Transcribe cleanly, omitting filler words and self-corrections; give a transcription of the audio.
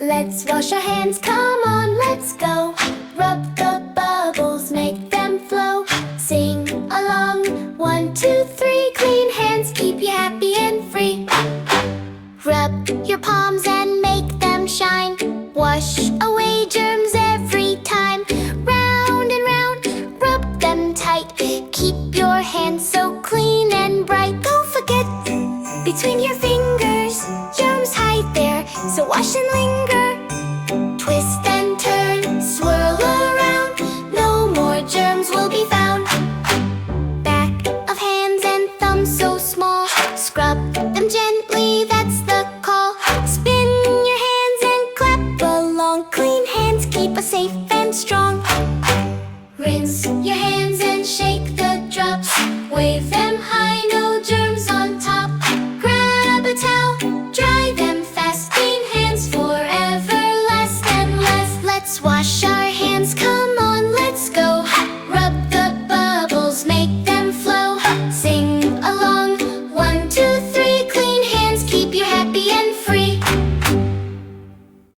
Let's wash our hands, come on, let's go. Rub the bubbles, make them flow. Sing along, 1, 2, 3. Clean hands, keep you happy and free. Rub your palms and make them shine. Wash away germs every time. Round and round, rub them tight. Keep your hands so clean and bright. Don't forget, between your fingers